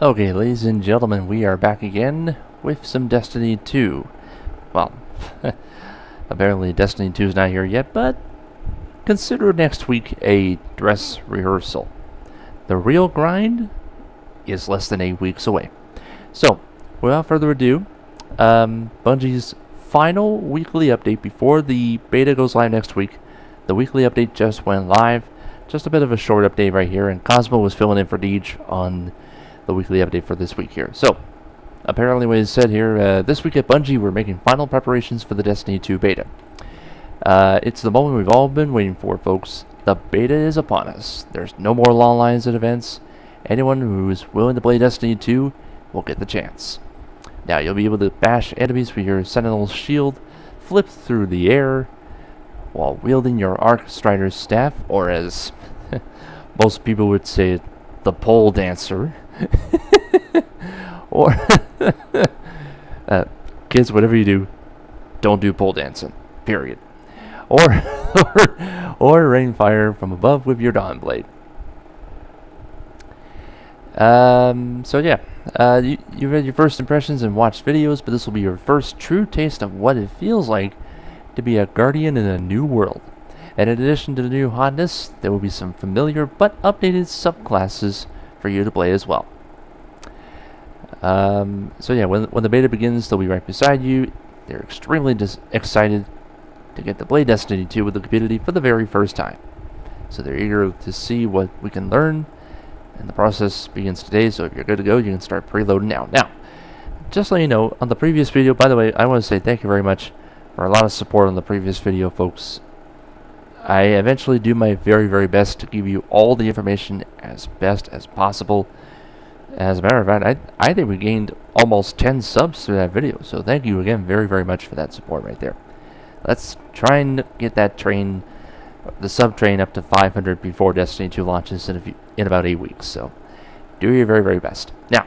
Okay, ladies and gentlemen, we are back again with some Destiny 2. Well, apparently Destiny 2 is not here yet, but consider next week a dress rehearsal. The real grind is less than 8 weeks away. So, without further ado, Bungie's final weekly update before the beta goes live next week. The weekly update just went live. Just a bit of a short update right here, and Cosmo was filling in for Deej on the weekly update for this week here. So, apparently what is said here, this week at Bungie, we're making final preparations for the Destiny 2 beta. It's the moment we've all been waiting for, folks. The beta is upon us. There's no more long lines at events. Anyone who's willing to play Destiny 2 will get the chance. Now, you'll be able to bash enemies with your Sentinel's shield, flip through the air, while wielding your Arc Strider's staff, or as most people would say, the pole dancer. Or kids, whatever you do, don't do pole dancing. Period. Or rain fire from above with your Dawn Blade. So yeah, you read your first impressions and watched videos, but this will be your first true taste of what it feels like to be a guardian in a new world. And in addition to the new hotness, there will be some familiar but updated subclasses for you to play as well. So yeah, when the beta begins, they'll be right beside you. They're extremely excited to get to play Destiny 2 with the community for the very first time. So they're eager to see what we can learn, and the process begins today, so if you're good to go, you can start preloading now. Now, just so you know, on the previous video, by the way, I want to say thank you very much for a lot of support on the previous video, folks. I eventually do my very best to give you all the information as best as possible. As a matter of fact, I think we gained almost 10 subs through that video, so thank you again very much for that support right there. Let's try and get that train, the sub train, up to 500 before Destiny 2 launches in about 8 weeks, so do your very best. Now,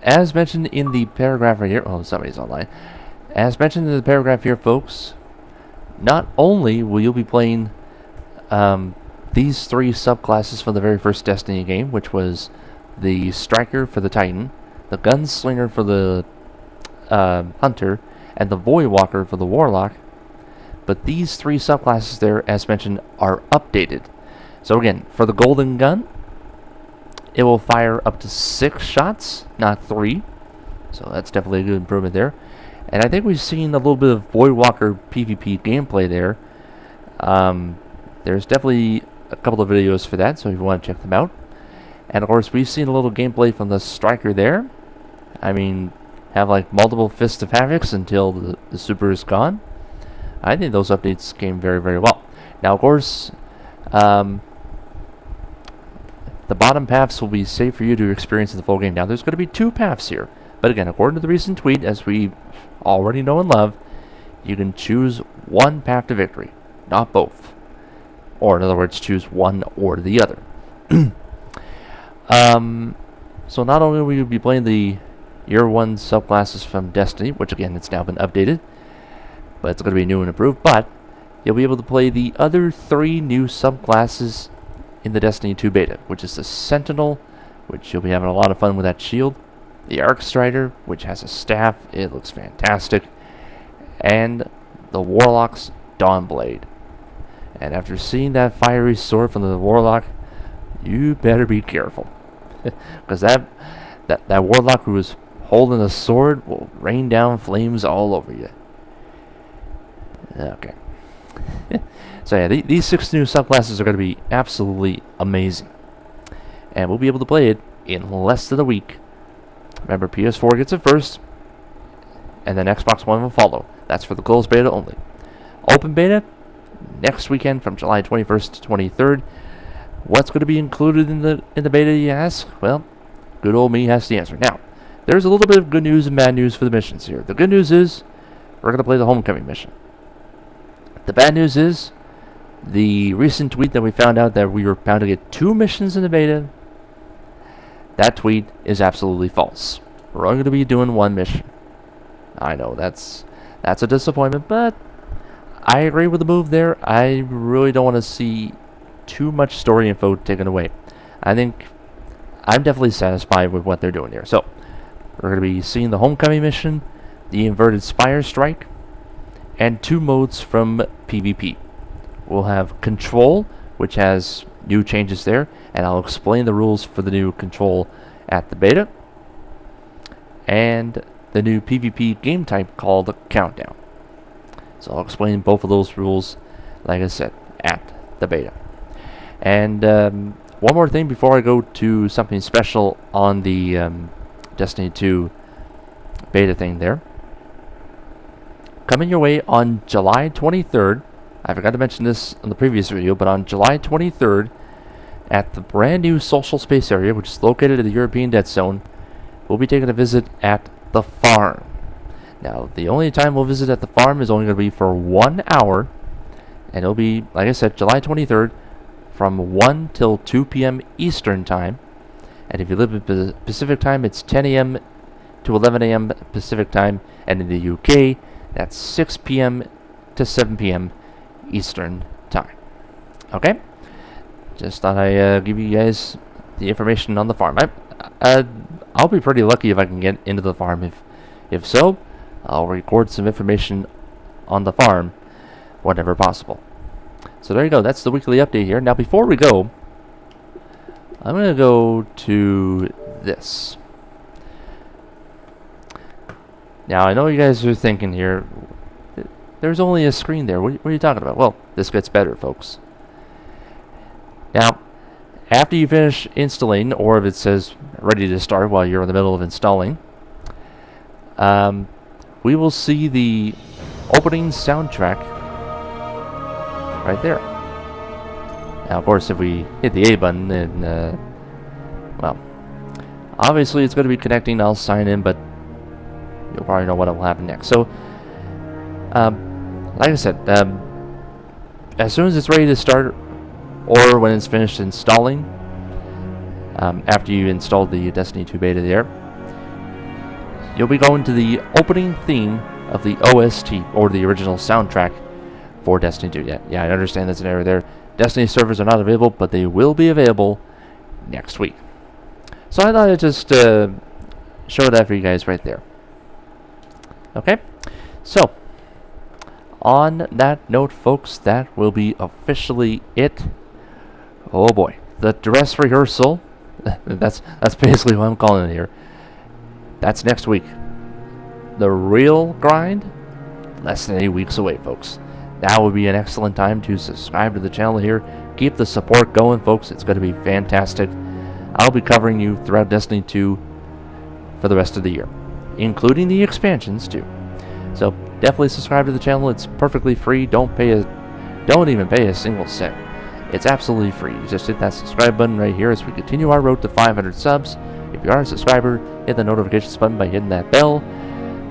as mentioned in the paragraph right here, oh, somebody's online. As mentioned in the paragraph here, folks, not only will you be playing these three subclasses for the very first Destiny game, which was the Striker for the Titan, the Gunslinger for the Hunter, and the Voidwalker for the Warlock, but these three subclasses there, as mentioned, are updated. So again, for the Golden Gun, it will fire up to 6 shots, not 3. So that's definitely a good improvement there. And I think we've seen a little bit of Voidwalker PvP gameplay there. There's definitely a couple of videos for that, so if you want to check them out. And of course, we've seen a little gameplay from the Striker there. I mean, have like multiple Fists of Havocs until the super is gone. I think those updates came very well. Now, of course, the bottom paths will be safe for you to experience in the full game. Now, there's going to be 2 paths here. But again, according to the recent tweet, as we already know and love, you can choose one path to victory, not both. Or in other words, choose one or the other. So not only will you be playing the Year 1 subclasses from Destiny, which again, it's now been updated, but it's going to be new and improved, but you'll be able to play the other 3 new subclasses in the Destiny 2 beta, which is the Sentinel, which you'll be having a lot of fun with that shield, the Arc Strider, which has a staff, it looks fantastic, and the Warlock's Dawn Blade. And after seeing that fiery sword from the Warlock, you better be careful, because that Warlock who is holding the sword will rain down flames all over you. Okay. So yeah, these 6 new subclasses are going to be absolutely amazing, and we'll be able to play it in less than a week. Remember, PS4 gets it first, and then Xbox One will follow. That's for the closed beta only. Open beta, next weekend from July 21st to 23rd. What's going to be included in the beta, you ask? Well, good old me has the answer. Now, there's a little bit of good news and bad news for the missions here. The good news is, we're going to play the Homecoming mission. The bad news is, the recent tweet that we found out that we were bound to get 2 missions in the beta, that tweet is absolutely false. We're only going to be doing 1 mission. I know, that's a disappointment, but I agree with the move there. I really don't want to see too much story info taken away. I think I'm definitely satisfied with what they're doing here. So we're going to be seeing the Homecoming mission, the Inverted Spire Strike, and 2 modes from PvP. We'll have Control, which has new changes there, and I'll explain the rules for the new Control at the beta, and the new PvP game type called Countdown. So I'll explain both of those rules, like I said, at the beta. And one more thing before I go to something special on the Destiny 2 beta thing there. Coming your way on July 23rd, I forgot to mention this in the previous video, but on July 23rd, at the brand new social space area, which is located in the European Dead Zone, we'll be taking a visit at the farm. Now, the only time we'll visit at the farm is only going to be for 1 hour, and it'll be, like I said, July 23rd, from 1 till 2 p.m. Eastern Time. And if you live in Pacific Time, it's 10 a.m. to 11 a.m. Pacific Time, and in the UK, that's 6 p.m. to 7 p.m. Eastern Time. Okay? Just thought I'd give you guys the information on the farm. I'll be pretty lucky if I can get into the farm. If so, I'll record some information on the farm whenever possible. So there you go. That's the weekly update here. Now, before we go, I'm going to go to this. Now, I know you guys are thinking here, there's only a screen there. What are you talking about? Well, this gets better, folks. Now, after you finish installing, or if it says ready to start while you're in the middle of installing, we will see the opening soundtrack right there. Now, of course, if we hit the A button, then, well, obviously it's going to be connecting. I'll sign in, but you'll probably know what will happen next. So, like I said, as soon as it's ready to start, or when it's finished installing, after you install the Destiny 2 beta there, you'll be going to the opening theme of the OST, or the original soundtrack for Destiny 2. Yeah, I understand there's an error there. Destiny servers are not available, but they will be available next week. So I thought I'd just show that for you guys right there. Okay? So, on that note, folks, that will be officially it. Oh boy. The dress rehearsal, that's basically what I'm calling it here. That's next week. The real grind, less than 8 weeks away, folks. Now would be an excellent time to subscribe to the channel here. Keep the support going, folks. It's going to be fantastic. I'll be covering you throughout Destiny 2 for the rest of the year, including the expansions too. So definitely subscribe to the channel. It's perfectly free. Don't even pay a single cent. It's absolutely free. You just hit that subscribe button right here as we continue our road to 500 subs. If you are a subscriber, hit the notifications button by hitting that bell.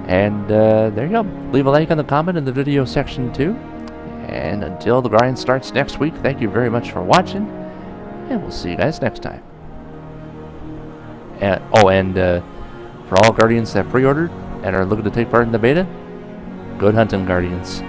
And there you go. Leave a like on the comment in the video section too. And until the grind starts next week, thank you very much for watching, and we'll see you guys next time. And for all Guardians that pre-ordered and are looking to take part in the beta, good hunting, Guardians.